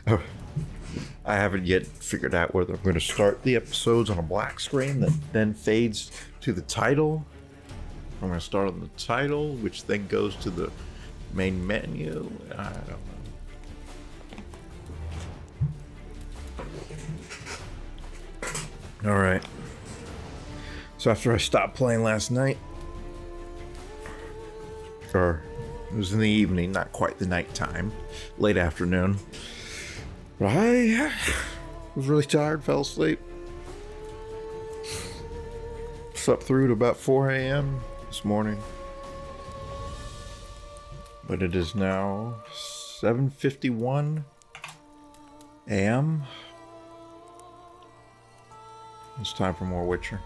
I haven't yet figured out whether I'm going to start the episodes on a black screen that then fades to the title. I'm going to start on the title, which then goes to the main menu. I don't know. Alright. So after I stopped playing last night, or it was in the evening, not quite the nighttime, late afternoon, but I was really tired, fell asleep. Slept through to about 4 a.m. this morning. But it is now 7:51 a.m. It's time for more Witcher.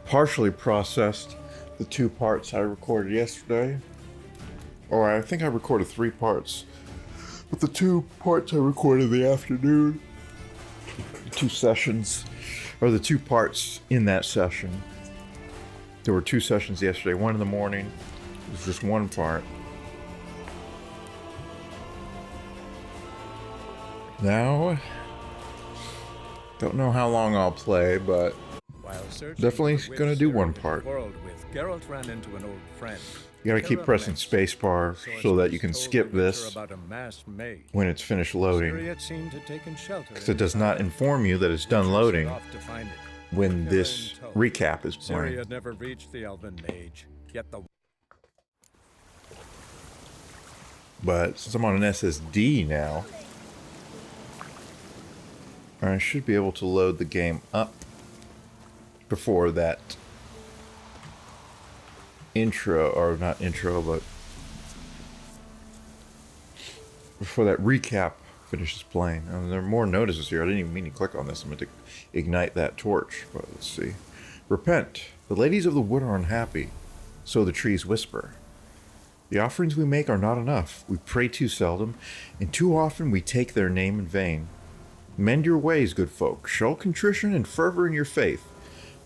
Partially processed the 2 parts I recorded yesterday. Or I think I recorded 3 parts. But the 2 parts I recorded in the afternoon, the 2 sessions, or the 2 parts in that session. There were 2 sessions yesterday, one in the morning. It was just 1 part. Now, don't know how long I'll play, but definitely gonna do 1 part. Geralt ran into an old friend. You gotta keep pressing spacebar so that you can skip this when it's finished loading, because it does not inform you that it's done loading when this recap is playing. Had never reached the elven mage, yet the But since I'm on an SSD now, I should be able to load the game up before that intro, or not intro, but before that recap finishes playing. There are more notices here. I didn't even mean to click on this. I'm going to ignite that torch, but let's see. Repent. The ladies of the wood are unhappy, so the trees whisper. The offerings we make are not enough. We pray too seldom, and too often we take their name in vain. Mend your ways, good folk. Show contrition and fervor in your faith.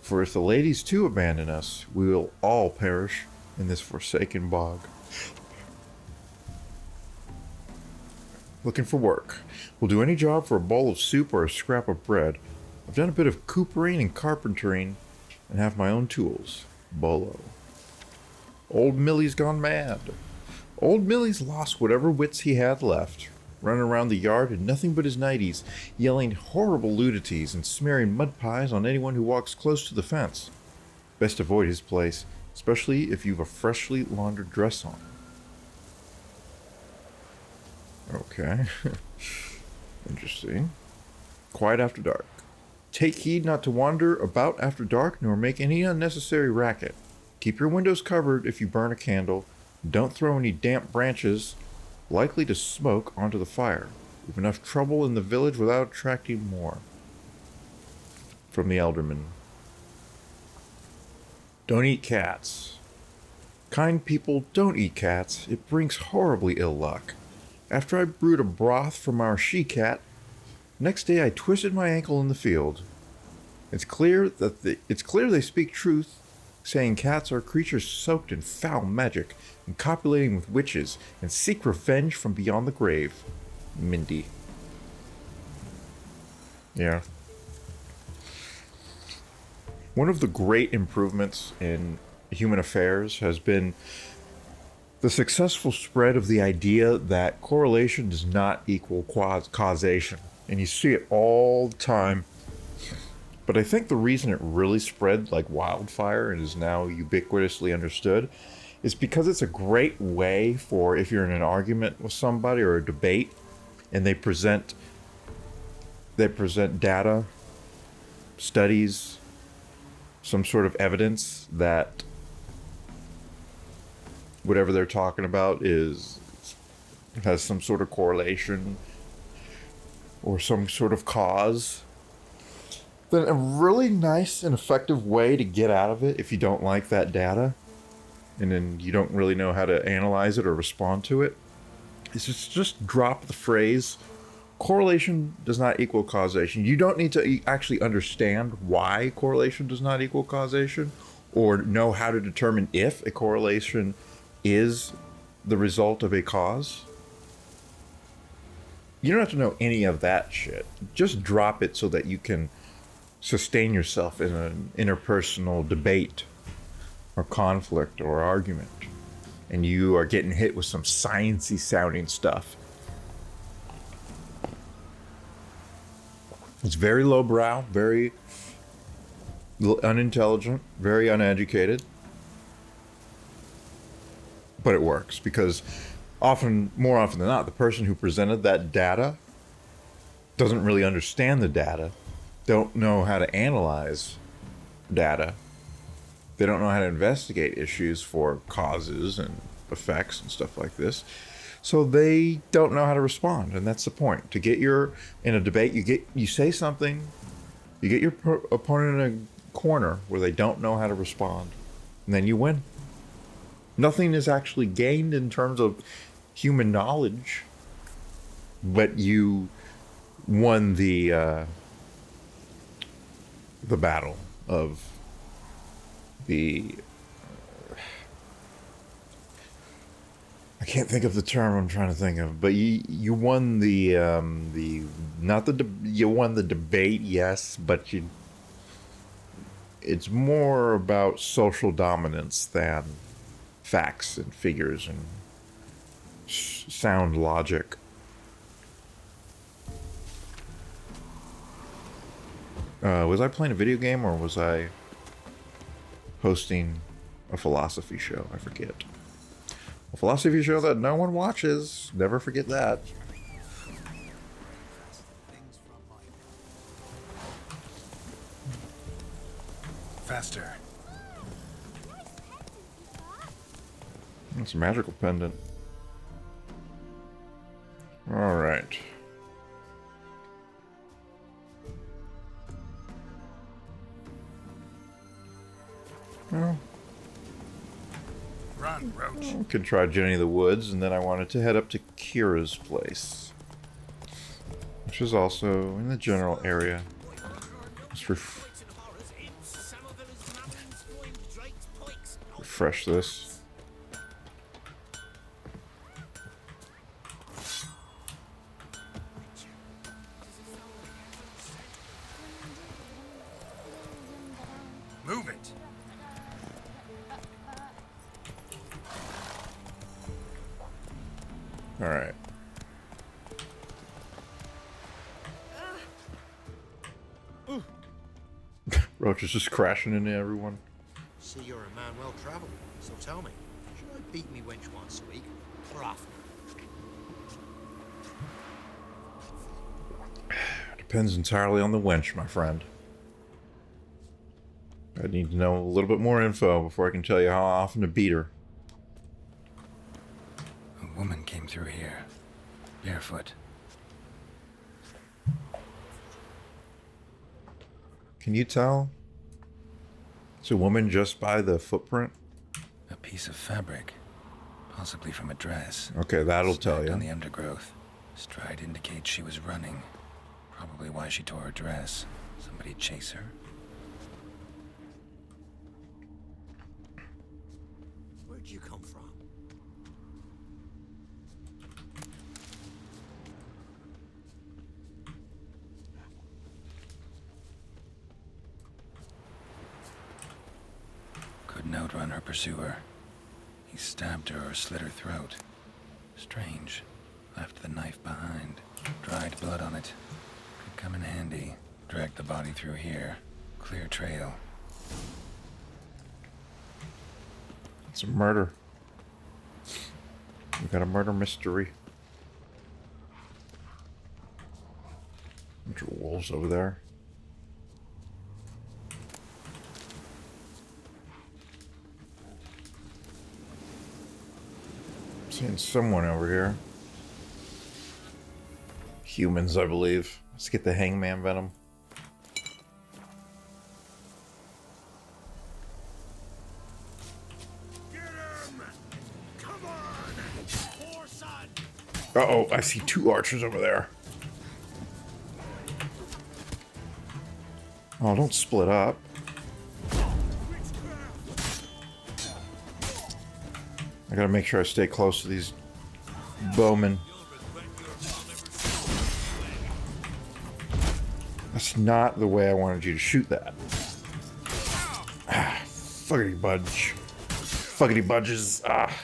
For if the ladies too abandon us, we will all perish in this forsaken bog. Looking for work. We'll do any job for a bowl of soup or a scrap of bread. I've done a bit of coopering and carpentering and have my own tools. Bolo. Old Millie's gone mad. Old Millie's lost whatever wits he had left, running around the yard in nothing but his nighties, yelling horrible ludities and smearing mud pies on anyone who walks close to the fence. Best avoid his place, especially if you've a freshly laundered dress on. Okay. Interesting. Quiet after dark. Take heed not to wander about after dark, nor make any unnecessary racket. Keep your windows covered if you burn a candle. Don't throw any damp branches likely to smoke onto the fire. We've enough trouble in the village without attracting more. From the Elderman. Don't eat cats. Kind people don't eat cats. It brings horribly ill luck. After I brewed a broth from our she-cat, next day I twisted my ankle in the field. It's clear they speak truth, saying cats are creatures soaked in foul magic and copulating with witches and seek revenge from beyond the grave. Mindy. Yeah. One of the great improvements in human affairs has been the successful spread of the idea that correlation does not equal causation. And you see it all the time. But I think the reason it really spread like wildfire and is now ubiquitously understood is because it's a great way for, if you're in an argument with somebody or a debate and they present data, studies, some sort of evidence that whatever they're talking about has some sort of correlation or some sort of cause, then a really nice and effective way to get out of it if you don't like that data and then you don't really know how to analyze it or respond to it is just drop the phrase correlation does not equal causation. You don't need to actually understand why correlation does not equal causation or know how to determine if a correlation is the result of a cause. You don't have to know any of that shit. Just drop it so that you can sustain yourself in an interpersonal debate or conflict or argument. And you are getting hit with some sciencey sounding stuff. It's very lowbrow, very unintelligent, very uneducated. But it works because more often than not, the person who presented that data doesn't really understand the data, don't know how to analyze data. They don't know how to investigate issues for causes and effects and stuff like this. So they don't know how to respond, and that's the point. To get in a debate, you say something, you get your opponent in a corner where they don't know how to respond, and then you win. Nothing is actually gained in terms of human knowledge, but you won the battle of the I can't think of the term I'm trying to think of, but you won you won the debate, yes, but it's more about social dominance than facts and figures and sound logic. Was I playing a video game or was I hosting a philosophy show? I forget. A philosophy show that no one watches. Never forget that. Faster. It's a magical pendant. All right. Well, Run, Roach. we could try Jenny of the Woods, and then I wanted to head up to Kira's place, which is also in the general area. Let's refresh this. Move it. All right. Roach is just crashing into everyone. See, you're a man well travelled, so tell me, should I beat me wench once a week, or often? Depends entirely on the wench, my friend. I need to know a little bit more info before I can tell you how often to beat her. A woman came through here, barefoot. Can you tell? It's a woman just by the footprint? A piece of fabric, possibly from a dress. Okay, that'll tell Stacked on you. the undergrowth. Stride indicates she was running. Probably why she tore her dress. Somebody chase her? Where'd you come from? Couldn't outrun her pursuer. He stabbed her or slit her throat. Strange. Left the knife behind. Dried blood on it. Could come in handy. Dragged the body through here. Clear trail. It's a murder. We got a murder mystery. Bunch of wolves over there. Seeing someone over here. Humans, I believe. Let's get the hangman venom. Get him! Come on! Poor son! Uh-oh, I see two archers over there. Oh, don't split up. I gotta make sure I stay close to these bowmen. That's not the way I wanted you to shoot that. Ah, fuckity budge. Fuckity budges. Ah.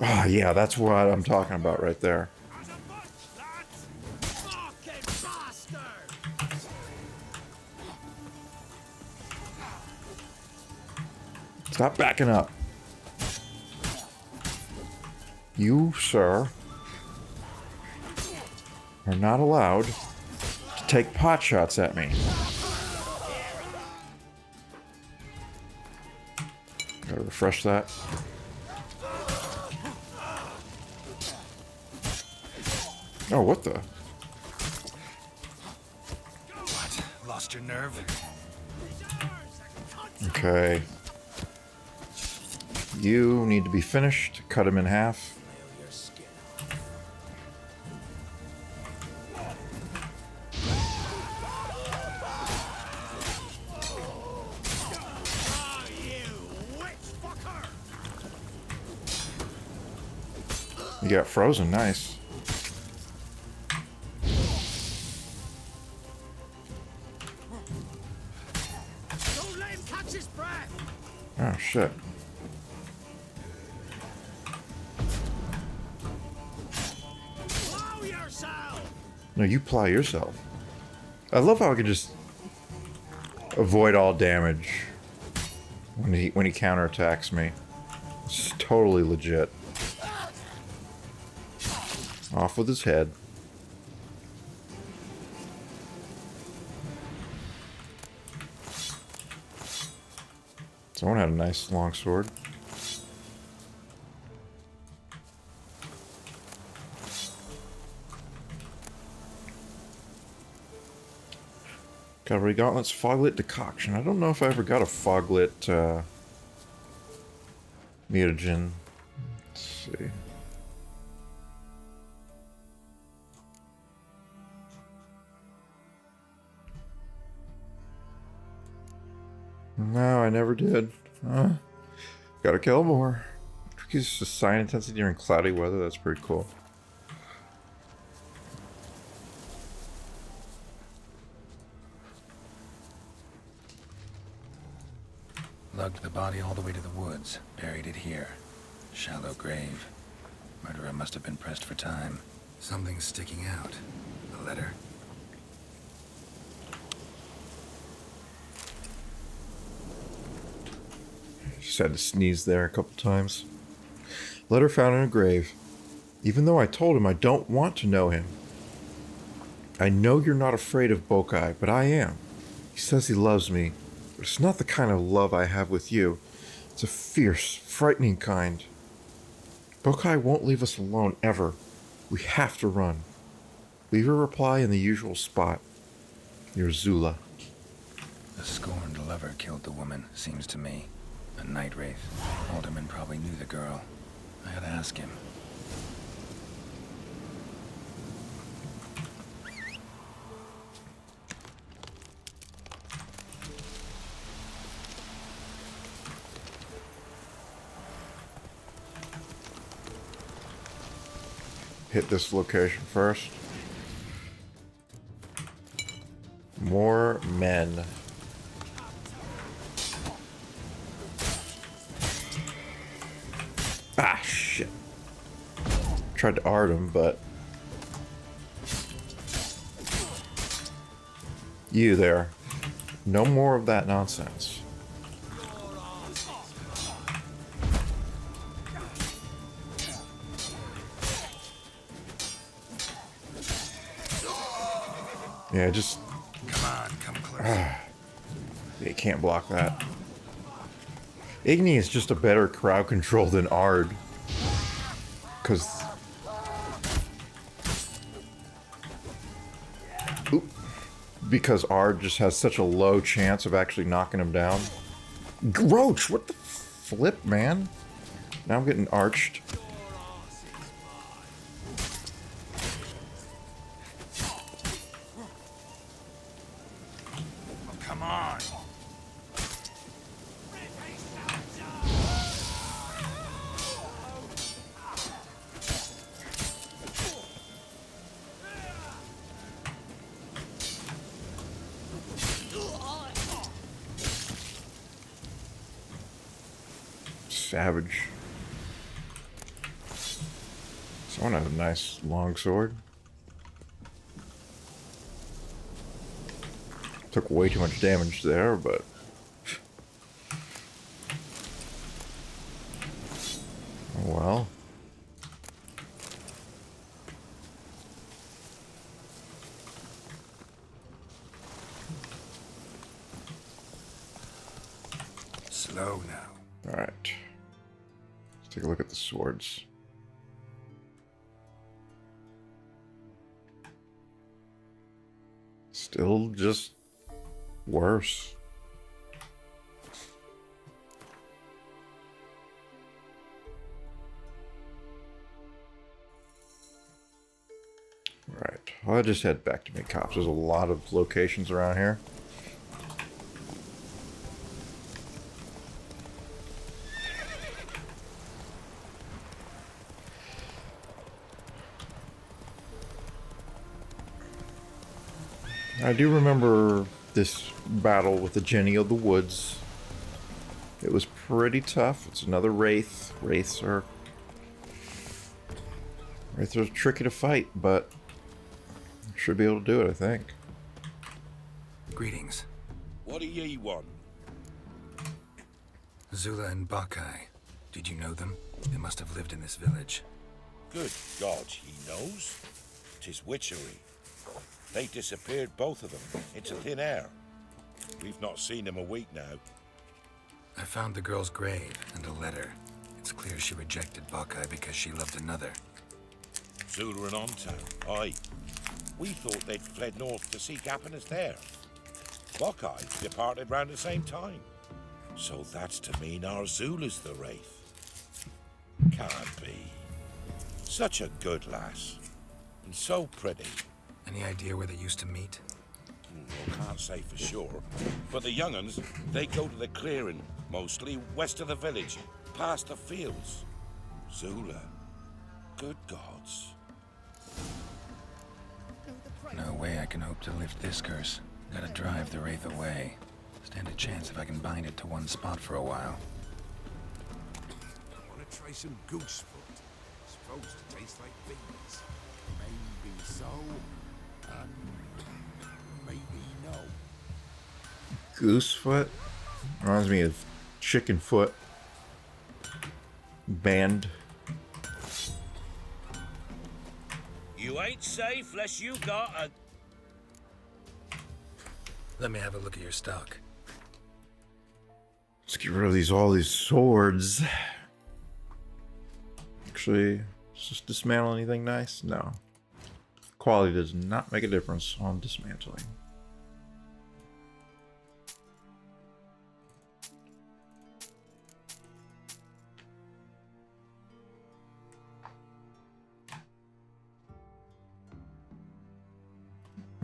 Ah, yeah, that's what I'm talking about right there. Stop backing up. You, sir, are not allowed to take pot shots at me. Gotta refresh that. Oh, what the? What? Lost your nerve? Okay. You need to be finished. Cut him in half. You got frozen, nice. Don't let him catch his breath. Oh, shit. Blow yourself. No, you ply yourself. I love how I can just avoid all damage when he counterattacks me. It's totally legit. Off with his head. Someone had a nice long sword. Cavalry gauntlets, foglit decoction. I don't know if I ever got a foglit mutagen. Let's see. No, I never did. Gotta kill more. Increases sign intensity during cloudy weather. That's pretty cool. Lugged the body all the way to the woods. Buried it here. Shallow grave. Murderer must have been pressed for time. Something's sticking out. A letter. Just had to sneeze there a couple times. Letter found in a grave. Even though I told him I don't want to know him. I know you're not afraid of Bokai, but I am. He says he loves me, but it's not the kind of love I have with you. It's a fierce, frightening kind. Bokai won't leave us alone, ever. We have to run. Leave a reply in the usual spot. Your Zula. The scorned lover killed the woman, seems to me. A night wraith. Alderman probably knew the girl. I gotta ask him. Hit this location first. More men. Ah, shit. Tried to art him, but... You there. No more of that nonsense. Yeah, just... Come on, come closer. You can't block that. Igni is just a better crowd control than Ard. Because... Because Ard just has such a low chance of actually knocking him down. Roach, what the flip, man? Now I'm getting arched. Come on. savage. Someone has a nice long sword. Took way too much damage there, but... oh well. Slow now. Alright. Let's take a look at the swords. Still just worse. Right. I'll just head back to make cops. There's a lot of locations around here. I do remember this battle with the Jenny of the Woods. It was pretty tough. It's another Wraith. Wraiths are tricky to fight, but should be able to do it, I think. Greetings. What do ye want? Zula and Bakai. Did you know them? They must have lived in this village. Good God, he knows. 'Tis witchery. They disappeared, both of them, into thin air. We've not seen them a week now. I found the girl's grave and a letter. It's clear she rejected Bakai because she loved another. Zula and Ontown, aye. We thought they'd fled north to seek happiness there. Buckeye departed round the same time. So that's to mean our Zula's the Wraith. Can't be. Such a good lass. And so pretty. Any idea where they used to meet? Well, can't say for sure. But the young'uns, they go to the clearing, mostly west of the village, past the fields. Zula. Good gods. No way I can hope to lift this curse. Gotta drive the Wraith away. Stand a chance if I can bind it to one spot for a while. Want to try some goose foot? Supposed to taste like beans. Maybe so, and maybe no. Goosefoot? Reminds me of chicken foot. Band. You ain't safe unless you got a... Let me have a look at your stock. Let's get rid of all these swords. Actually, does this dismantle anything nice? No. Quality does not make a difference on dismantling.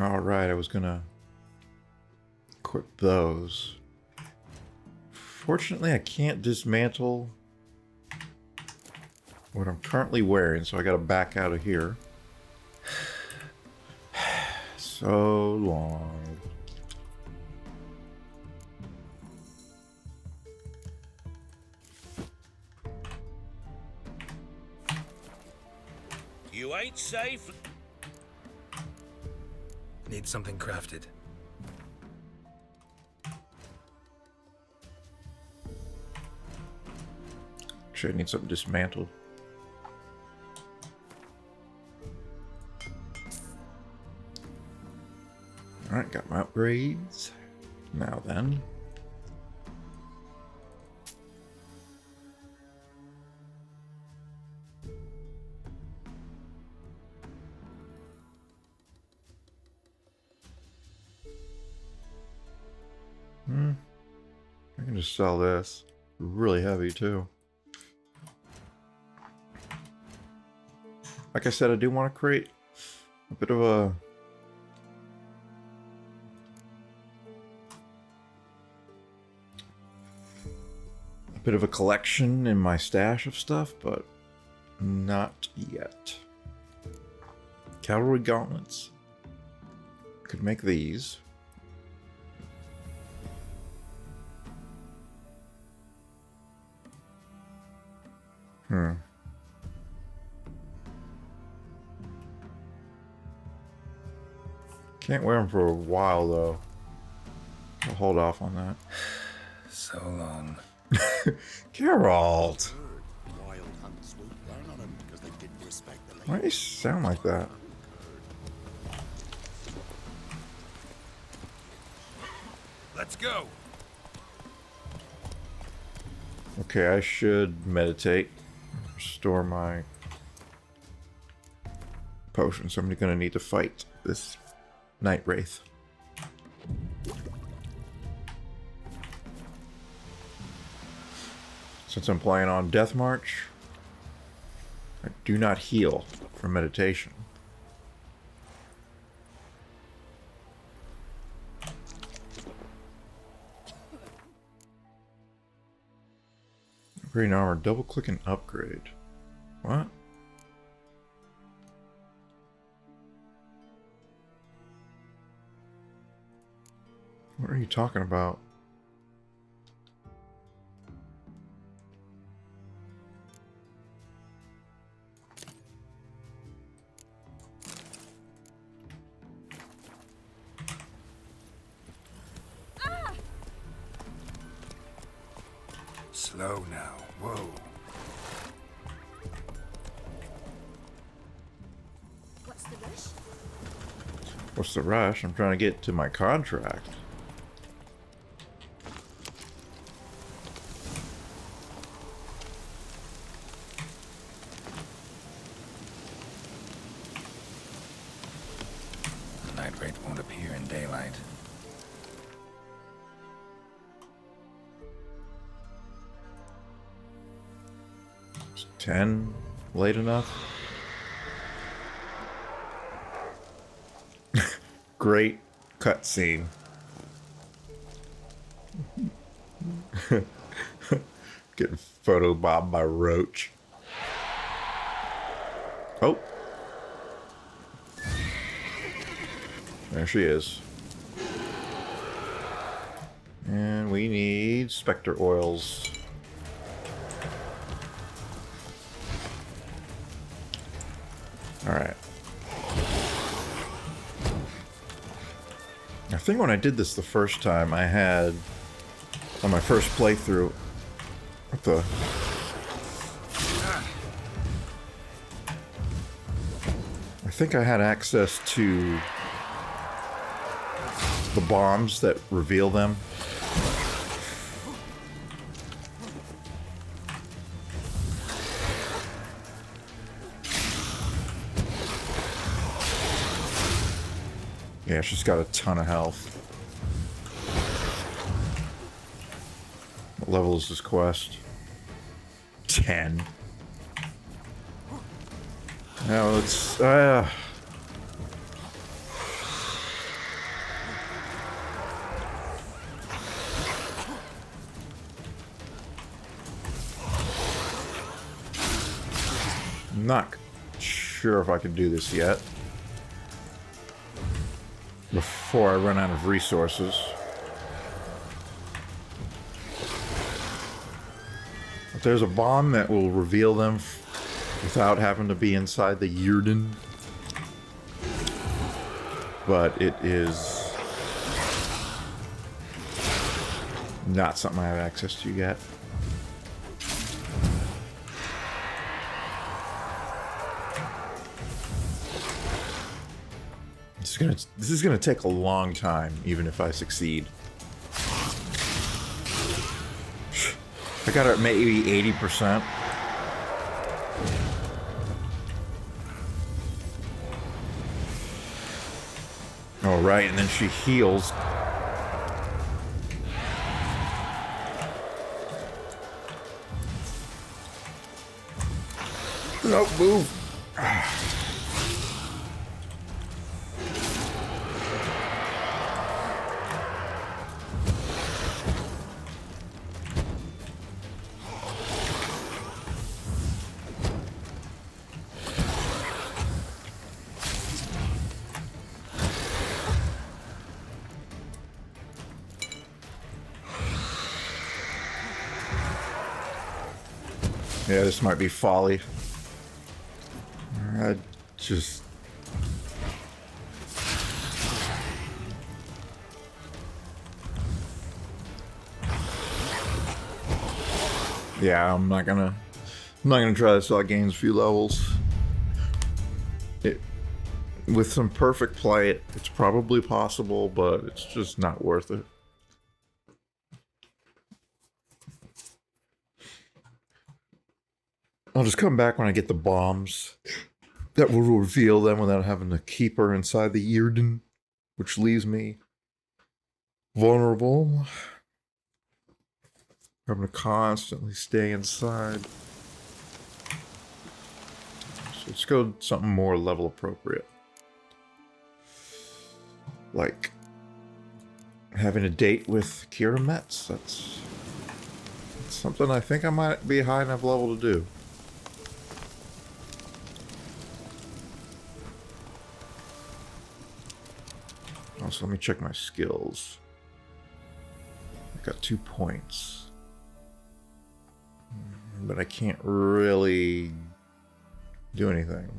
Alright, I was gonna equip those. Fortunately, I can't dismantle what I'm currently wearing, so I gotta back out of here. So long. You ain't safe... Need something crafted. Actually, I need something dismantled. Alright, got my upgrades. Now then. I can just sell this. Really heavy too. Like I said, I do want to create a bit of a collection in my stash of stuff, but not yet. Cavalry gauntlets. Could make these. Can't wear them for a while though. I'll hold off on that. So long. Geralt! Wild hunt swooped down on him because they didn't respect the Why do you sound like that? Let's go. Okay, I should meditate. Restore my potions. I'm gonna need to fight this night wraith. Since I'm playing on Death March, I do not heal from meditation. Green armor, double click and upgrade. What? What are you talking about? Slow now. Whoa. What's the rush? What's the rush? I'm trying to get to my contract. The night wraith won't appear in daylight. Is 10 late enough? Great cutscene. Getting photobombed by Roach. Oh. There she is. And we need specter oils. Alright. I think when I did this the first time, I had, on my first playthrough, what the... I think I had access to the bombs that reveal them. Yeah, she's got a ton of health. What level is this quest? 10. Now let's I'm not sure if I can do this yet. Before I run out of resources. But there's a bomb that will reveal them without having to be inside the Yurden. But it is not something I have access to yet. This is gonna take a long time, even if I succeed. I got it maybe 80%. Oh, right, and then she heals. No, move. Yeah, this might be folly. I just... Yeah, I'm not gonna try this till I gains a few levels. With some perfect play, it's probably possible, but it's just not worth it. I'll just come back when I get the bombs that will reveal them without having to keep her inside the Earden, which leaves me vulnerable. Having to constantly stay inside. So let's go something more level appropriate. Like having a date with Kira Metz. That's something I think I might be a high enough level to do. Also, let me check my skills. I got 2 points. But I can't really do anything.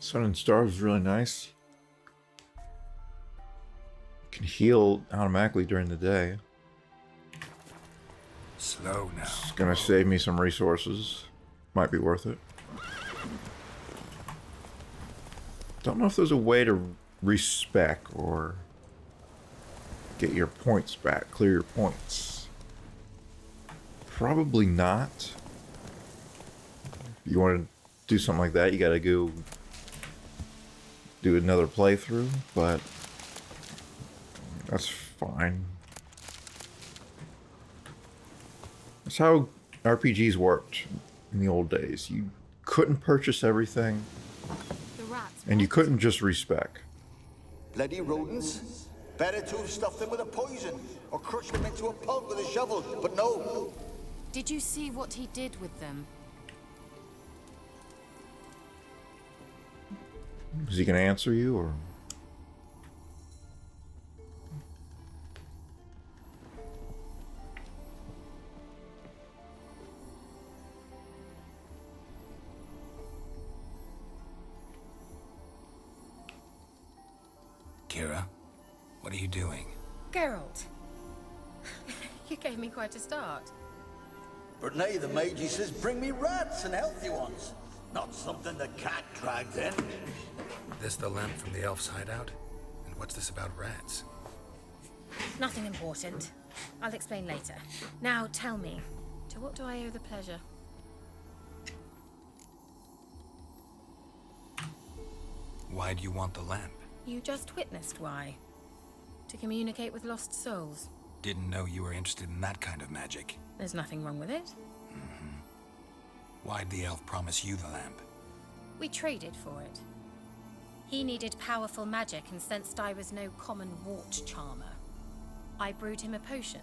Sun and Stars is really nice. Can heal automatically during the day. Slow now. It's gonna save me some resources. Might be worth it. Don't know if there's a way to respec or get your points back, clear your points. Probably not. If you want to do something like that, you gotta go do another playthrough, but that's fine. That's how RPGs worked in the old days. You couldn't purchase everything, The rats. and you couldn't just respec. Bloody rodents. Better to have stuffed them with a poison or crushed them into a pulp with a shovel, but no. Did you see what he did with them? Is he gonna answer you, or? Kira, what are you doing? Geralt. You gave me quite a start. But nay, the mage says bring me rats and healthy ones. Not something the cat dragged in. This the lamp from the elf's hideout? And what's this about rats? Nothing important. I'll explain later. Now tell me, to what do I owe the pleasure? Why do you want the lamp? You just witnessed why. To communicate with lost souls. Didn't know you were interested in that kind of magic. There's nothing wrong with it. Why'd the elf promise you the lamp? We traded for it. He needed powerful magic and sensed I was no common wart charmer. I brewed him a potion.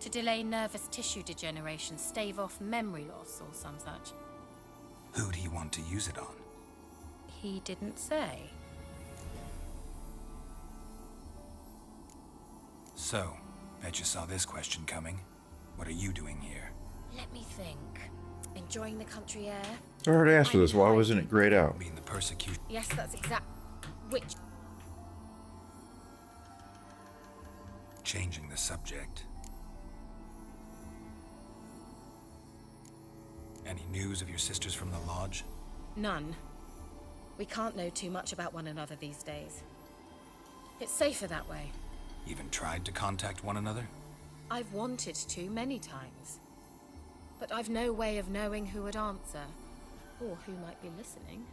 To delay nervous tissue degeneration, stave off memory loss or some such. Who'd he want to use it on? He didn't say. So, bet you saw this question coming. What are you doing here? Let me think. Enjoying the country air? I already asked for this. Why wasn't it grayed out? Mean the persecution? Yes, that's exact. Which? Changing the subject. Any news of your sisters from the lodge? None. We can't know too much about one another these days. It's safer that way. Even tried to contact one another? I've wanted to many times. But I've no way of knowing who would answer, or who might be listening.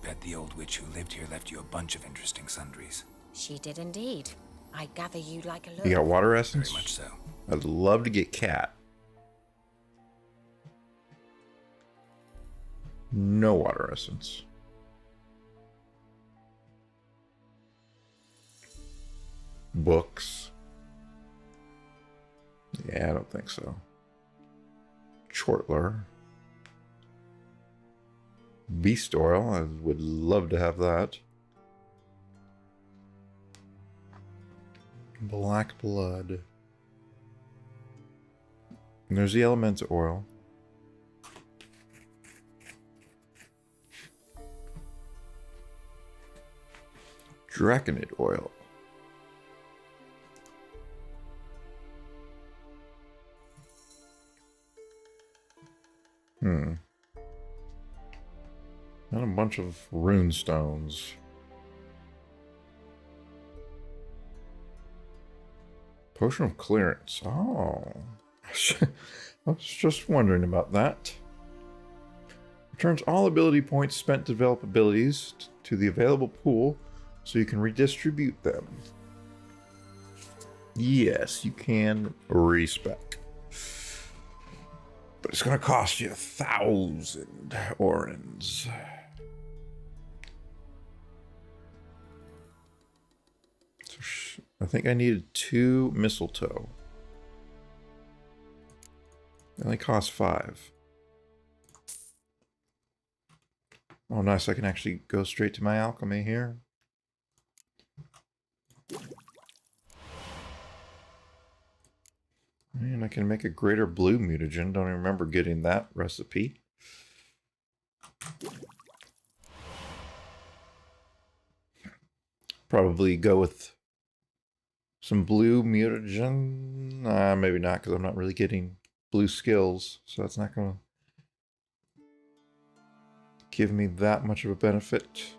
Bet the old witch who lived here left you a bunch of interesting sundries. She did indeed. I gather you'd like a look. You got water Very essence? much so. I'd love to get cat. No water essence. Books. Yeah, I don't think so. Chortler. Beast oil. I would love to have that. Black blood. And there's the elemental oil. Draconid oil. And a bunch of rune stones. Potion of clearance. Oh. I was just wondering about that. Returns all ability points spent to develop abilities to the available pool so you can redistribute them. Yes, you can respec. But it's going to cost you 1,000 orens. So I think I needed 2 mistletoe. They only cost 5. Oh, nice. I can actually go straight to my alchemy here. And I can make a greater blue mutagen. Don't even remember getting that recipe. Probably go with some blue mutagen. Maybe not, because I'm not really getting blue skills. So that's not going to give me that much of a benefit.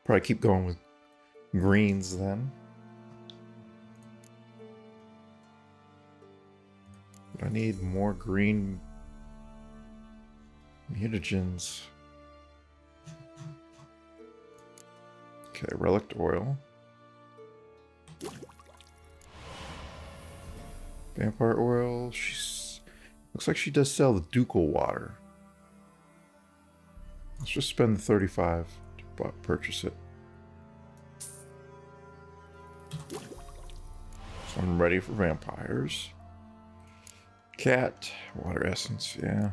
Probably keep going with greens then. I need more green mutagens. Okay, relic oil. Vampire oil. She's looks like she does sell the ducal water. Let's just spend the 35 to purchase it. So I'm ready for vampires. Cat, water essence, yeah.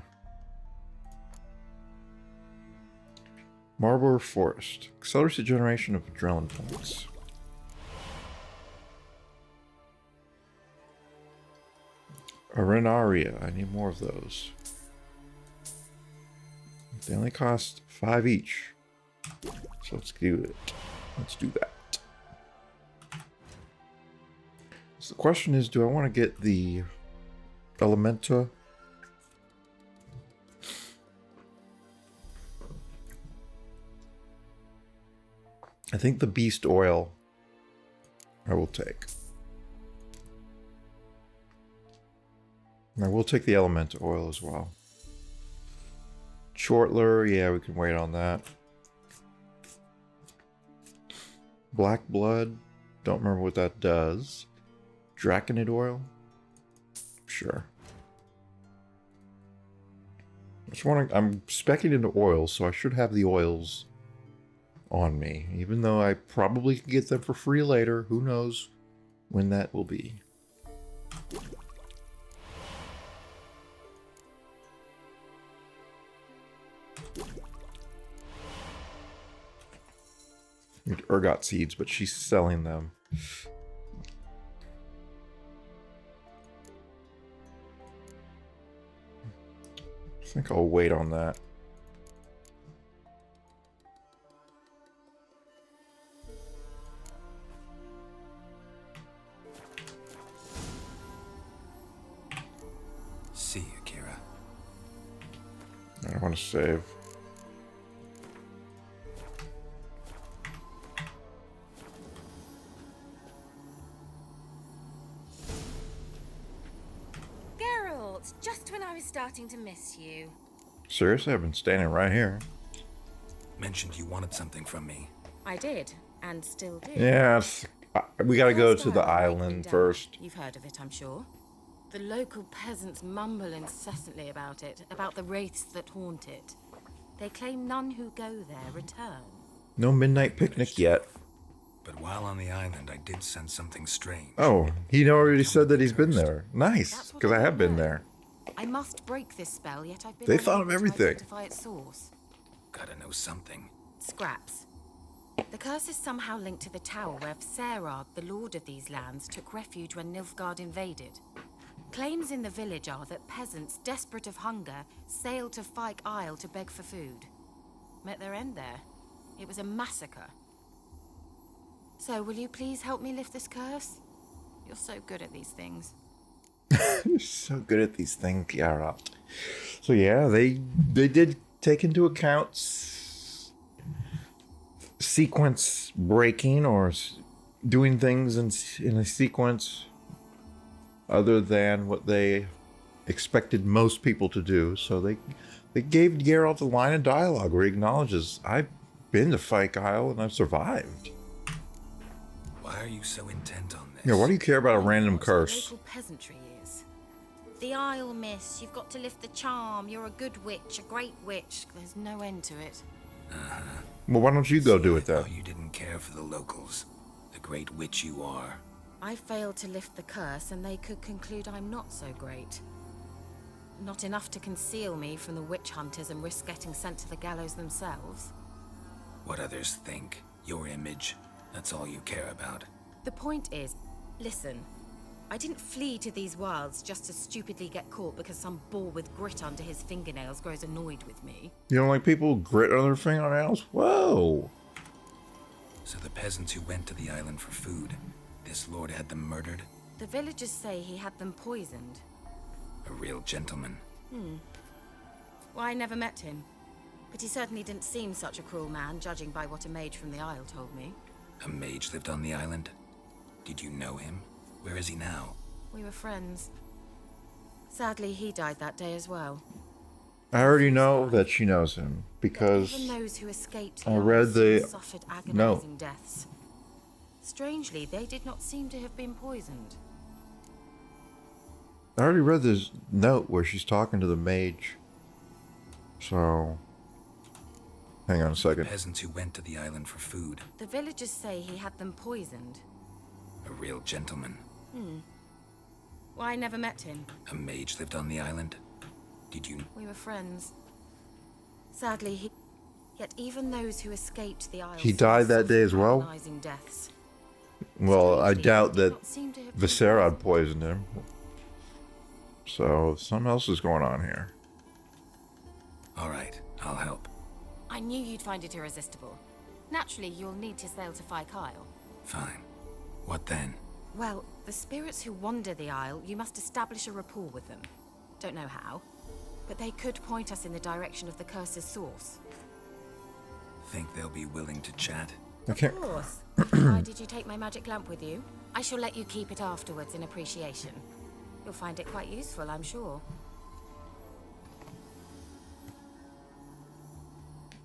Marble Forest. Accelerates the generation of adrenaline points. Arenaria. I need more of those. They only cost 5 each. So let's do it. Let's do that. So the question is, do I want to get the Elementa? I think the beast oil I will take. And I will take the Elementa oil as well. Chortler, yeah, we can wait on that. Black blood, don't remember what that does. Draconid oil, sure. I'm speccing into oils, so I should have the oils on me. Even though I probably can get them for free later. Who knows when that will be. Need ergot seeds, but she's selling them. I think I'll wait on that. See you, Kira. I don't want to save. Geralt, just when I was starting to miss you. Seriously, I've been standing right here. Mentioned you wanted something from me. I did, and still do. Yes, we gotta go to the Elsewhere, island Down. first. You've heard of it, I'm sure. The local peasants mumble incessantly about it, about the wraiths that haunt it. They claim none who go there return. No midnight picnic yet. But while on the island, I did sense something strange. Oh, he already said that he's been there. Nice, That's what because I have been heard. there. I must break this spell, yet I've been They thought of unable to everything. identify its source. Gotta know something. Scraps. The curse is somehow linked to the tower where Serad, the lord of these lands, took refuge when Nilfgaard invaded. Claims in the village are that peasants, desperate of hunger, sailed to Fyke Isle to beg for food. Met their end there. It was a massacre. So, will you please help me lift this curse? You're so good at these things. You're so good at these things, Geralt. So yeah, they did take into account sequence breaking or doing things in a sequence other than what they expected most people to do. So they gave Geralt a line of dialogue where he acknowledges, I've been to Fyke Isle and I've survived. Why are you so intent on this? Yeah, why do you care about a random What curse? the local peasantry is. The Isle, miss. You've got to lift the charm. You're a good witch, a great witch. There's no end to it. Well, why don't you go do it Oh, then? you didn't care for the locals. The great witch you are. I failed to lift the curse, and they could conclude I'm not so great. Not enough to conceal me from the witch hunters and risk getting sent to the gallows themselves. What others think. Your image. That's all you care about. The point is, listen, I didn't flee to these wilds just to stupidly get caught because some boar with grit under his fingernails grows annoyed with me. You don't like people with grit on their fingernails? Whoa! So the peasants who went to the island for food, this lord had them murdered? The villagers say he had them poisoned. A real gentleman. Well, I never met him. But he certainly didn't seem such a cruel man, judging by what a mage from the Isle told me. A mage lived on the island? Did you know him? Where is he now? We were friends. Sadly, he died that day as well. I already know that she knows him Even because those who escaped the I read Isles the suffered agonizing deaths. Strangely, they did not seem to have been poisoned. I already read this note where she's talking to the mage. So, hang on a second. Peasants who went to the island for food. The villagers say he had them poisoned. A real gentleman. Well, I never met him. A mage lived on the island? Did you... We were friends. Sadly, he... Yet even those who escaped the Isles... He died that day as well? agonizing deaths. Well, I Strangely, doubt they did that not seem to have been Viserad poisoned him. So, something else is going on here. All right, I'll help. I knew you'd find it irresistible. Naturally, you'll need to sail to Fyke Isle. Fine. What then? Well, the spirits who wander the Isle, you must establish a rapport with them. Don't know how, but they could point us in the direction of the curse's source. Think they'll be willing to chat? I can't. Of course. Why did you take my magic lamp with you? I shall let you keep it afterwards in appreciation. You'll find it quite useful, I'm sure.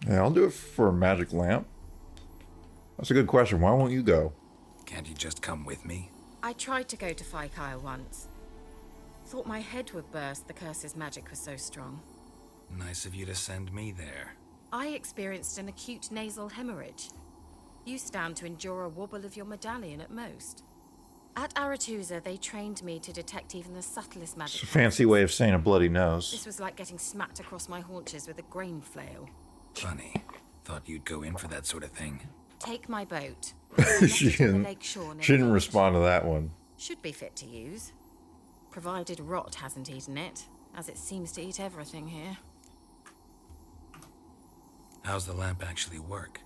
Yeah, I'll do it for a magic lamp. That's a good question. Why won't you go? Can't you just come with me? I tried to go to Fyke Isle once. Thought my head would burst, the curse's magic was so strong. Nice of you to send me there. I experienced an acute nasal hemorrhage. You stand to endure a wobble of your medallion at most. At Aretusa, they trained me to detect even the subtlest magic. It's a fancy way of saying a bloody nose. This was like getting smacked across my haunches with a grain flail. Funny. Thought you'd go in for that sort of thing. Take my boat. She didn't respond to that one. Should be fit to use. Provided rot hasn't eaten it, as it seems to eat everything here. How's the lamp actually work?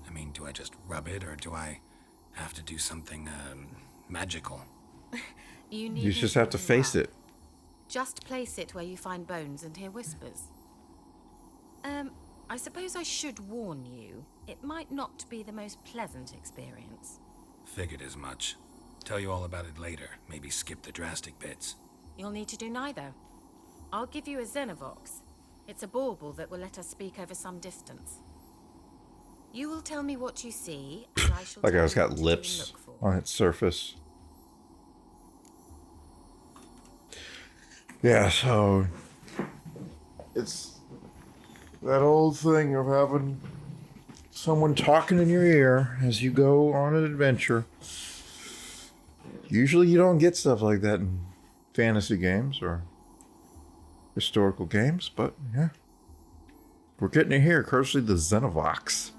I mean, do I just rub it, or do I have to do something, magical? You just have to face it. Just place it where you find bones and hear whispers. I suppose I should warn you, it might not be the most pleasant experience. Figured as much. Tell you all about it later. Maybe skip the drastic bits. You'll need to do neither. I'll give you a Xenovox. It's a bauble that will let us speak over some distance. You will tell me what you see, and I shall Like tell it's you got what to lips look for. on its surface. Yeah, so it's that old thing of having someone talking in your ear as you go on an adventure. Usually you don't get stuff like that in fantasy games or historical games, but yeah. We're getting it here, courtesy of the Xenovox.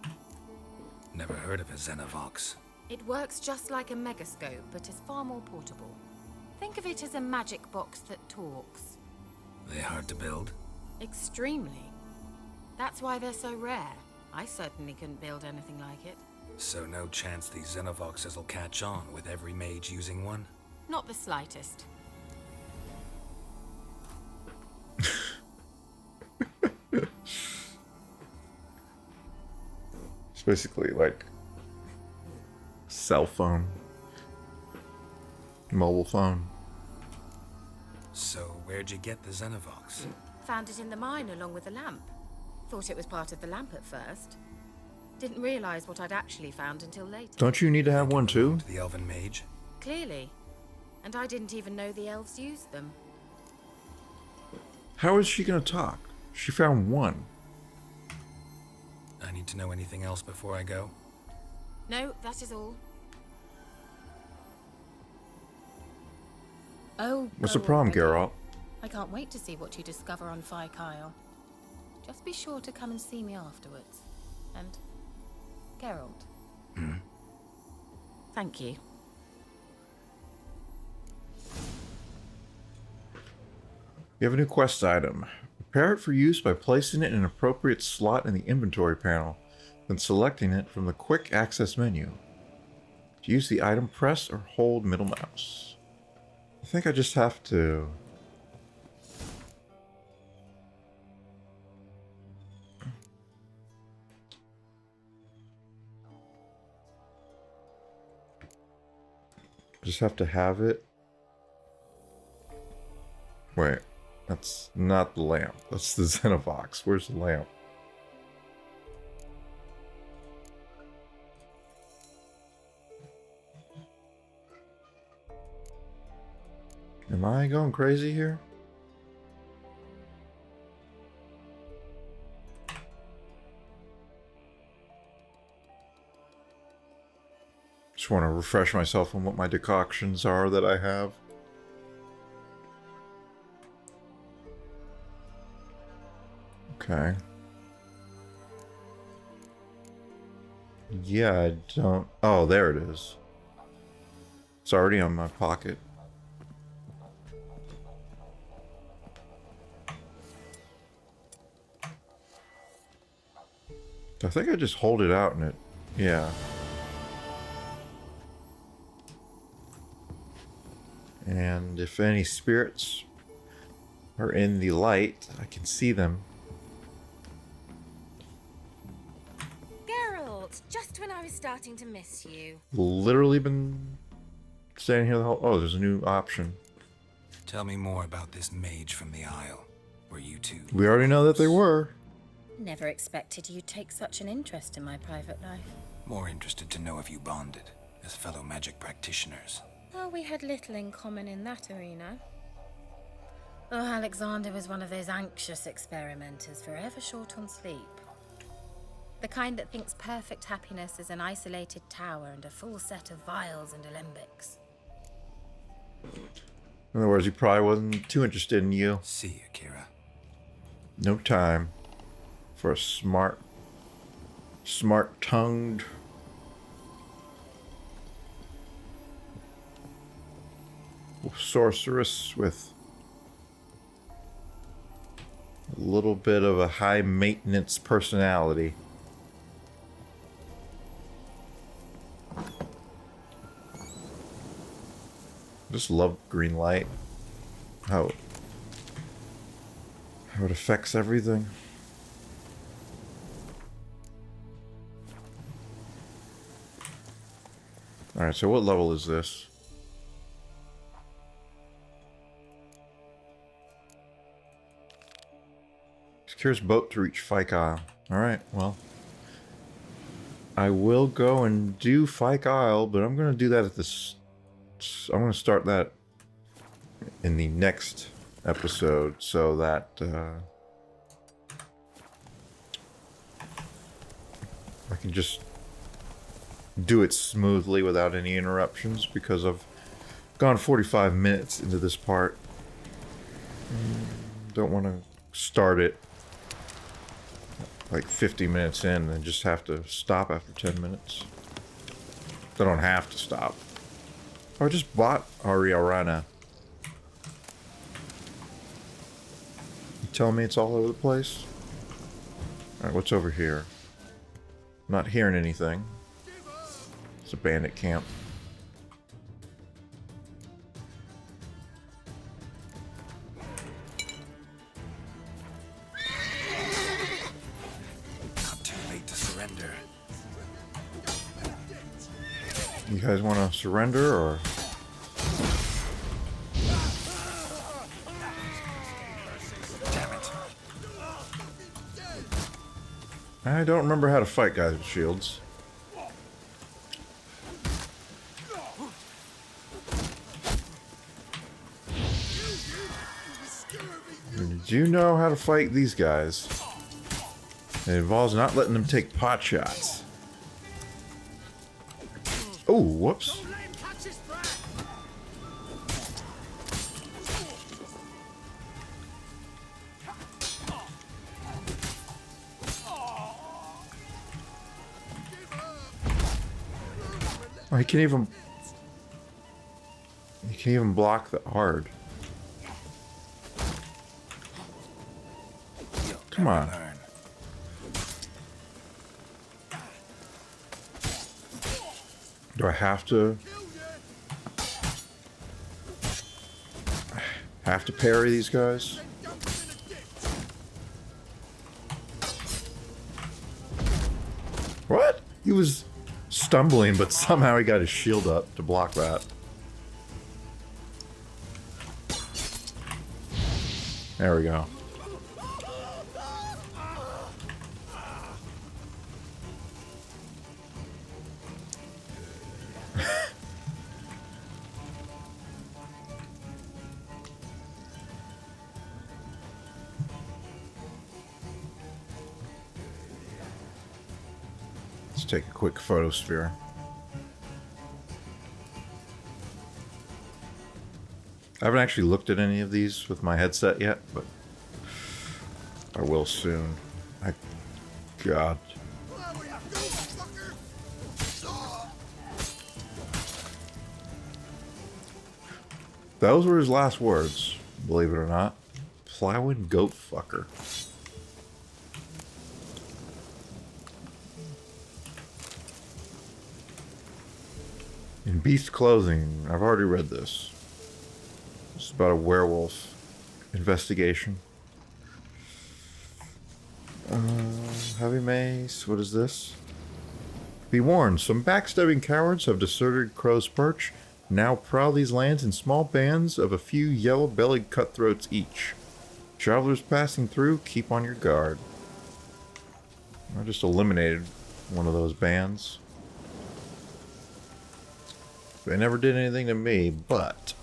Never heard of a Xenovox. It works just like a megascope, but is far more portable. Think of it as a magic box that talks. They hard to build? Extremely. That's why they're so rare. I certainly couldn't build anything like it. So no chance these Xenovoxes will catch on with every mage using one? Not the slightest. It's basically like cell phone, mobile phone. So where'd you get the Xenovox? Found it in the mine along with the lamp. Thought it was part of the lamp at first. Didn't realize what I'd actually found until later. Don't you need to have one too? The elven mage? Clearly. And I didn't even know the elves used them. How is she gonna talk? She found one. I need to know anything else before I go? No, that is all. Oh, What's the go problem, already. Geralt? I can't wait to see what you discover on Fyke Isle. Just be sure to come and see me afterwards. And Geralt. Thank you. You have a new quest item. Prepare it for use by placing it in an appropriate slot in the inventory panel, then selecting it from the quick access menu. To use the item, press or hold middle mouse. I think I just have to... Just have to have it. Wait, that's not the lamp. That's the Xenovox. Where's the lamp? Am I going crazy here? Just want to refresh myself on what my decoctions are that I have. Okay. Yeah, I don't... Oh, there it is. It's already on my pocket. I think I just hold it out and it... Yeah. And if any spirits are in the light, I can see them. Geralt, just when I was starting to miss you. Literally been standing here the whole... Oh, there's a new option. Tell me more about this mage from the Isle. Were you two? We already know that they were. Never expected you'd take such an interest in my private life. More interested to know if you bonded as fellow magic practitioners. Oh, we had little in common in that arena. Oh, Alexander was one of those anxious experimenters, forever short on sleep. The kind that thinks perfect happiness is an isolated tower and a full set of vials and alembics. In other words, he probably wasn't too interested in you. See you, Kira. No time for a smart-tongued... sorceress with a little bit of a high maintenance personality. Just love green light. How it affects everything. Alright, so what level is this? Secures boat to reach Fyke Isle. Alright, well. I will go and do Fyke Isle, but I'm going to do that at this... I'm going to start that in the next episode so that I can just do it smoothly without any interruptions, because I've gone 45 minutes into this part. Don't want to start it like 50 minutes in and just have to stop after 10 minutes. I don't have to stop. I just bought Ariarana. You telling me it's all over the place? Alright, what's over here? I'm not hearing anything. It's a bandit camp. Not too late to surrender. You guys want to surrender, or? Damn it. I don't remember how to fight guys with shields. Do you know how to fight these guys? It involves not letting them take pot shots. Oh, whoops. Oh, he can't even block the hard. Come on. Do I have to parry these guys? What? He was stumbling, but somehow he got his shield up to block that. There we go. Let's take a quick photosphere. I haven't actually looked at any of these with my headset yet, but I will soon. God. Those were his last words, believe it or not. Plowing goat fucker. In Beast Clothing, I've already read this. It's about a werewolf investigation. Heavy mace, what is this? Be warned, some backstabbing cowards have deserted Crow's Perch, now prowl these lands in small bands of a few yellow-bellied cutthroats each. Travelers passing through, keep on your guard. I just eliminated one of those bands. They never did anything to me, but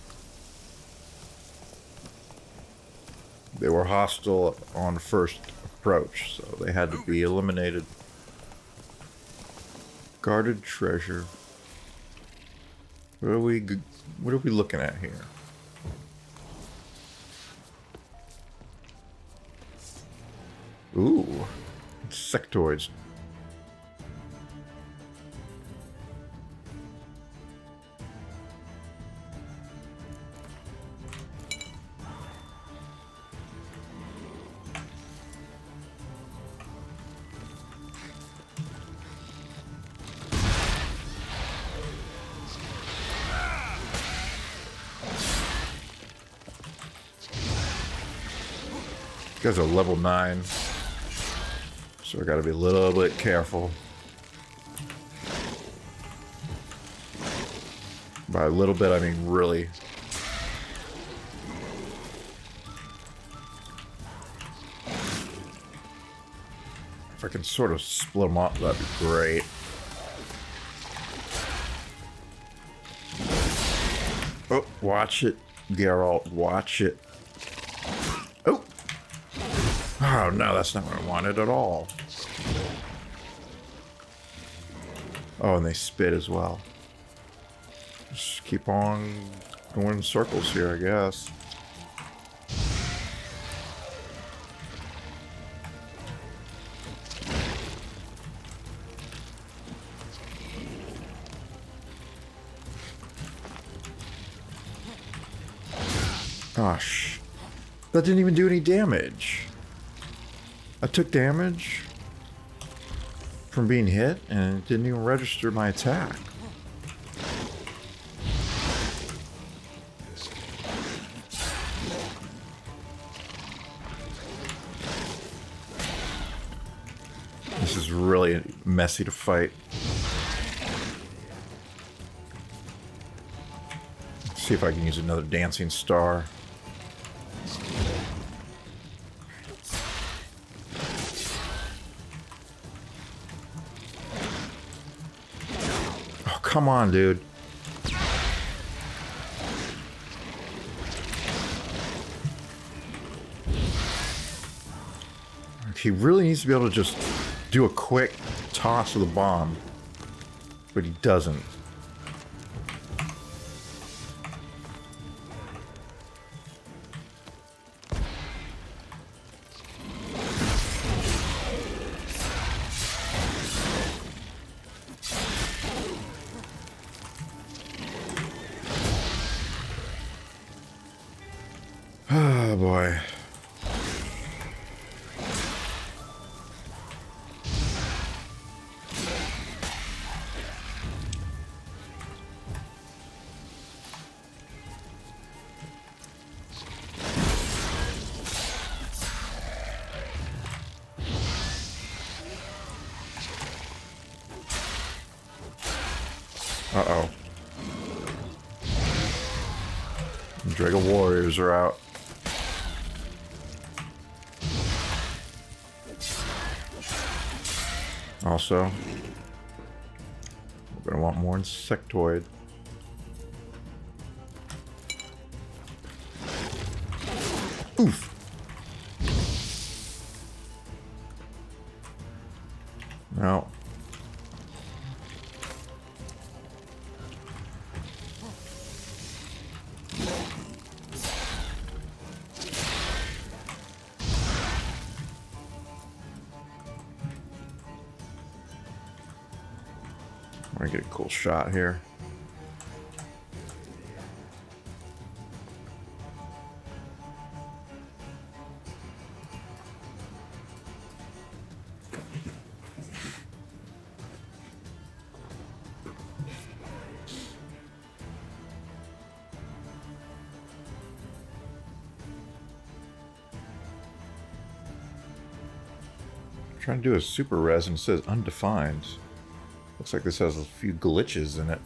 they were hostile on first approach, so they had to be eliminated. Guarded treasure. What are we looking at here? Ooh, insectoids. You guys are level 9, so I gotta be a little bit careful. By a little bit, I mean really. If I can sort of split them up, that'd be great. Oh, watch it, Geralt, watch it. Oh! Oh, no, that's not what I wanted at all. Oh, and they spit as well. Just keep on going in circles here, I guess. Gosh, that didn't even do any damage. I took damage from being hit, and it didn't even register my attack. This is really messy to fight. Let's see if I can use another dancing star. Come on, dude. He really needs to be able to just do a quick toss of the bomb, but he doesn't. Oh boy. Uh-oh. Dragon warriors are out. Also, we're gonna want more insectoid. Oof. No. I get a cool shot here. I'm trying to do a super res and it says undefined. Looks like this has a few glitches in it.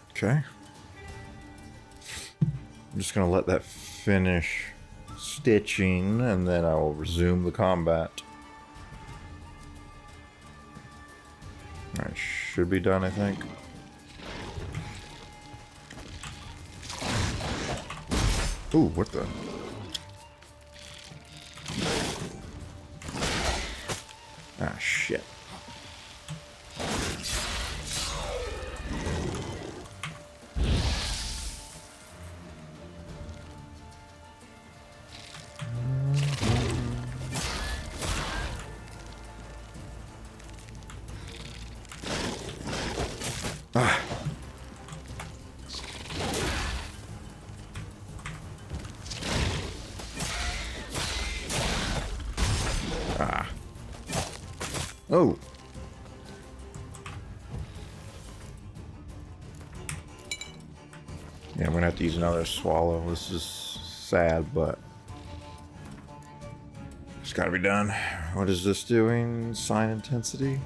Okay. I'm just gonna let that finish stitching, and then I will resume the combat. Alright, should be done, I think. Ooh, what the? Ah, shit. Oh. Yeah, I'm gonna have to use another swallow. This is sad, but it's gotta be done. What is this doing? Sign intensity?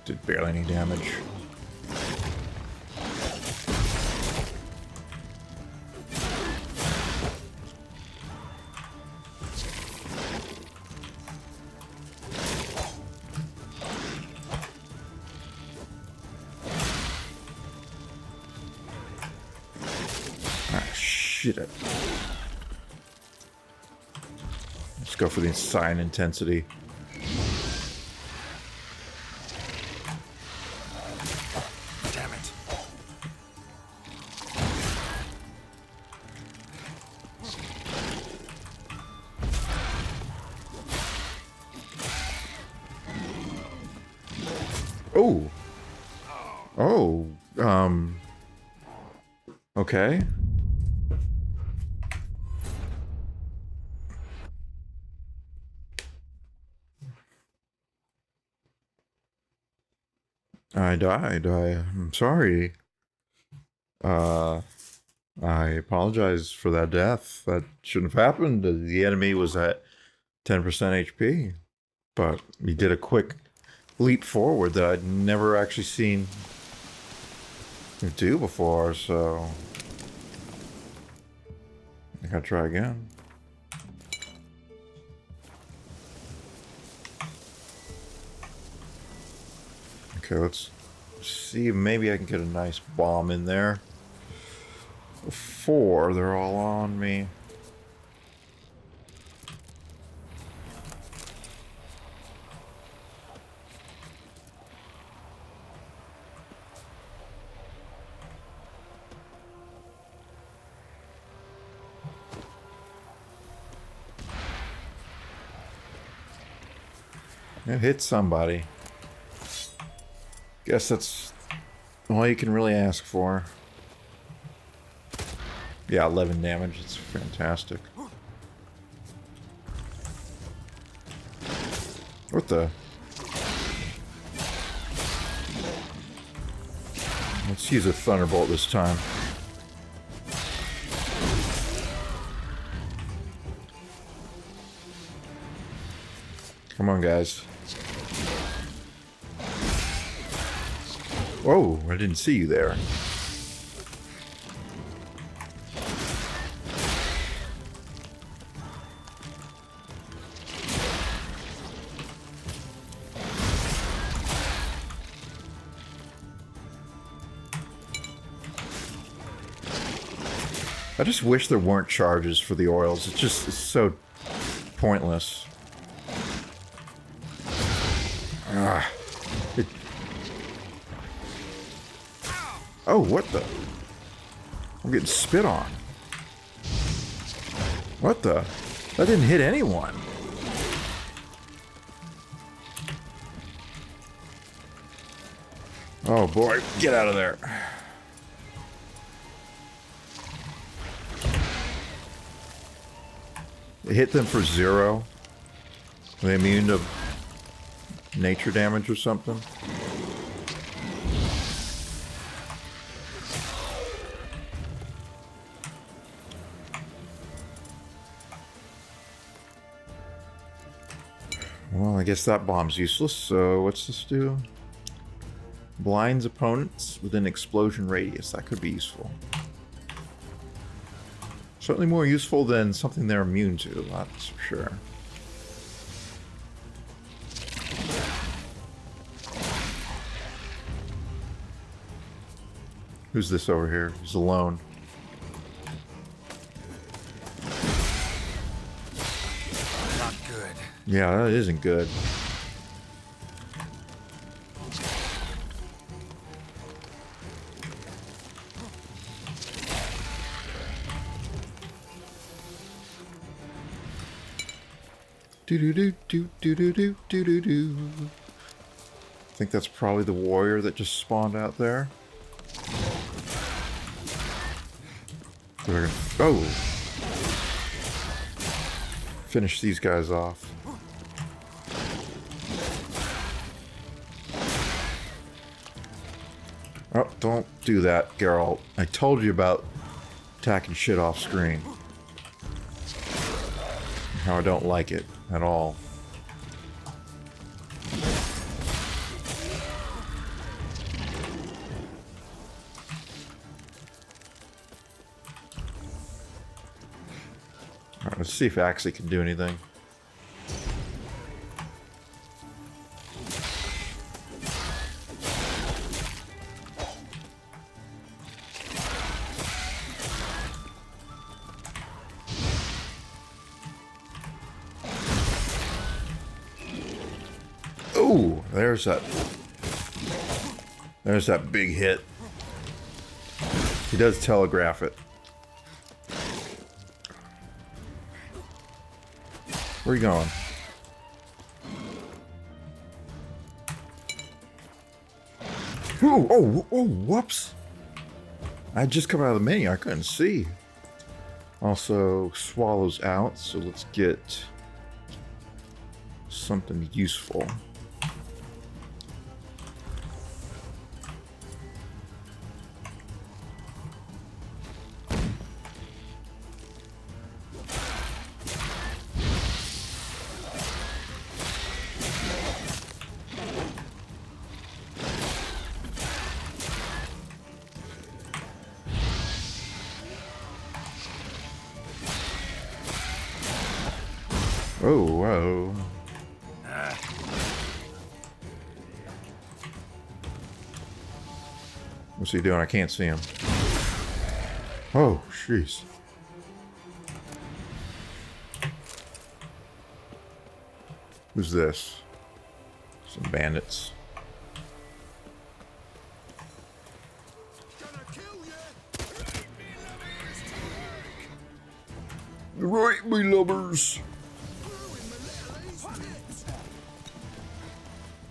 Did barely any damage. Ah, shit. Let's go for the insane intensity. Damn it. Oh. Oh. Okay. I died. I'm sorry. I apologize for that death. That shouldn't have happened. The enemy was at 10% HP. But he did a quick leap forward that I'd never actually seen him do before, so I gotta try again. Okay, let's see if maybe I can get a nice bomb in there before they're all on me. It hit somebody. Guess that's all you can really ask for. Yeah, 11 damage. It's fantastic. What the? Let's use a thunderbolt this time. Come on, guys. Whoa, I didn't see you there. I just wish there weren't charges for the oils. It's so pointless. Ah. Oh, what the? I'm getting spit on. What the? That didn't hit anyone. Oh boy, get out of there. It hit them for 0. Are they immune to nature damage or something? Well, I guess that bomb's useless, so what's this do? Blinds opponents within explosion radius. That could be useful. Certainly more useful than something they're immune to, that's for sure. Who's this over here? He's alone. Not good. Yeah, that isn't good. Do-do-do-do-do-do-do-do-do. I think that's probably the warrior that just spawned out there. Oh! Finish these guys off. Oh, don't do that, Geralt. I told you about attacking shit off screen. How I don't like it at all. Let's see if Axie can do anything. Oh, there's that big hit. He does telegraph it. Where are you going? Oh, whoops. I had just come out of the menu. I couldn't see. Also, swallows out, so let's get something useful. Oh, whoa. What's he doing? I can't see him. Oh, jeez. Who's this? Some bandits. Right, me lovers.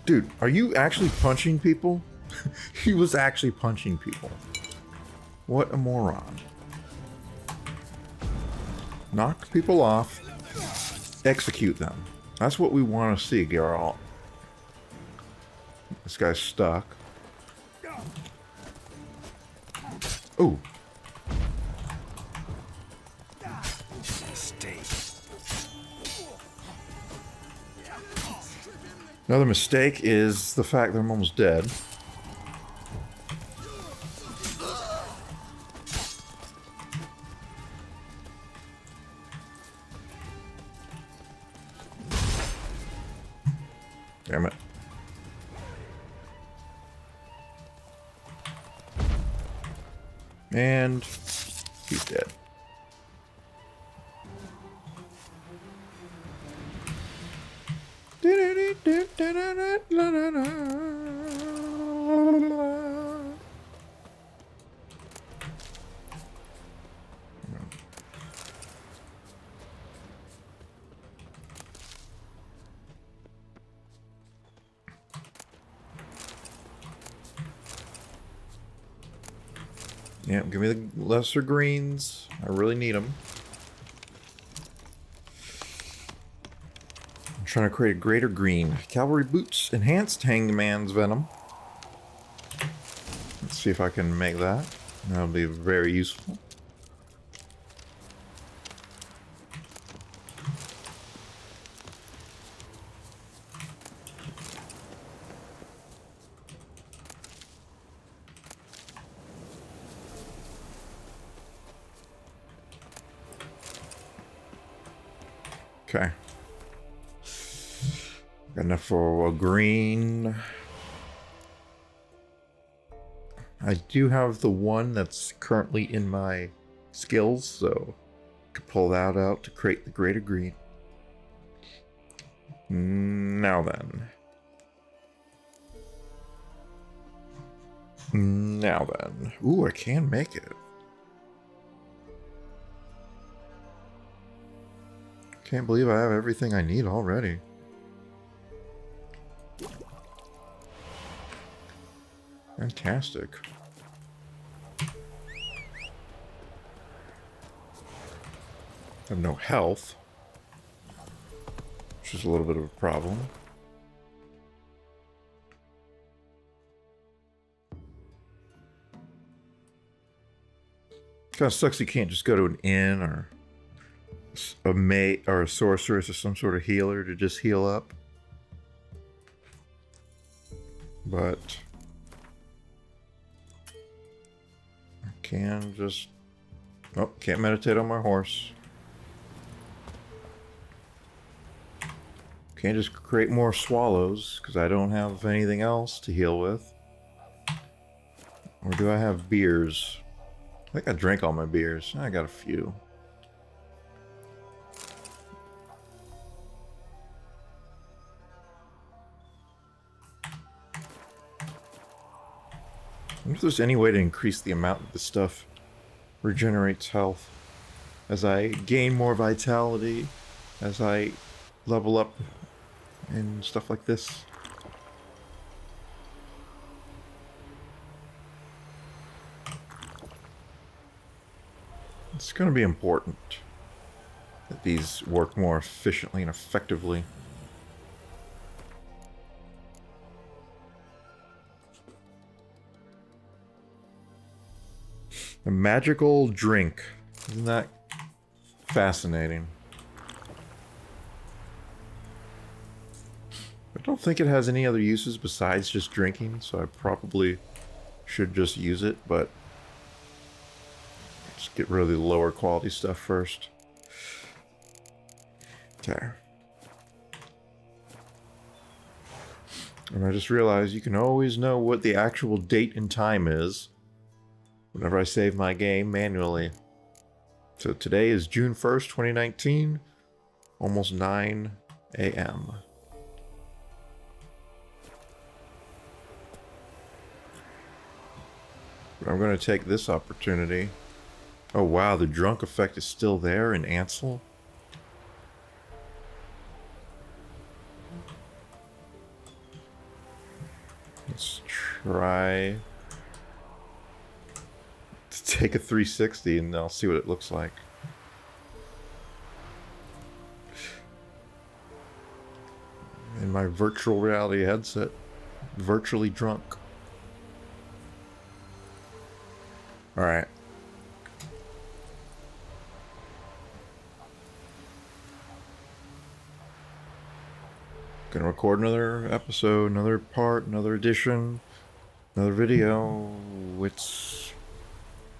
Dude, are you actually punching people? He was actually punching people. What a moron. Knock people off. Execute them. That's what we want to see, Geralt. This guy's stuck. Ooh. Another mistake is the fact that I'm almost dead. Damn it. And he's dead. Yeah, give me the lesser greens. I really need them. I'm trying to create a greater green. Cavalry boots, enhanced hangman's venom. Let's see if I can make that. That'll be very useful. Okay. Got enough for a green. I do have the one that's currently in my skills, so I could pull that out to create the greater green. Now then. Now then. Ooh, I can make it. Can't believe I have everything I need already. Fantastic. I have no health, which is a little bit of a problem. Kind of sucks you can't just go to an inn or a mate or a sorceress or some sort of healer to just heal up. But I can just... Oh, can't meditate on my horse. Can't just create more swallows because I don't have anything else to heal with. Or do I have beers? I think I drank all my beers. I got a few. I wonder if there's any way to increase the amount that the stuff regenerates health as I gain more vitality, as I level up and stuff like this. It's going to be important that these work more efficiently and effectively. A magical drink. Isn't that fascinating? I don't think it has any other uses besides just drinking, so I probably should just use it, but let's get rid of the lower quality stuff first. Okay. And I just realized you can always know what the actual date and time is whenever I save my game manually. So today is June 1st, 2019, almost 9 a.m. But I'm going to take this opportunity. Oh wow, the drunk effect is still there in Ansel. Let's try to take a 360 and I'll see what it looks like. In my virtual reality headset, virtually drunk. All right. Gonna record another episode, another part, another edition, another video. Let's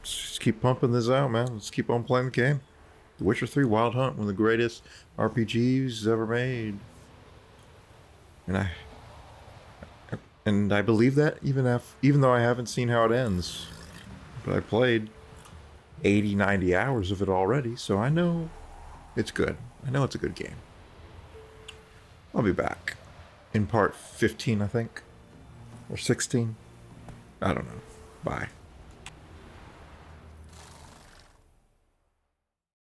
just keep pumping this out, man. Let's keep on playing the game. The Witcher 3 Wild Hunt, one of the greatest RPGs ever made. And I believe that even though I haven't seen how it ends. But I played 80, 90 hours of it already, so I know it's good. I know it's a good game. I'll be back in part 15, I think. Or 16. I don't know. Bye.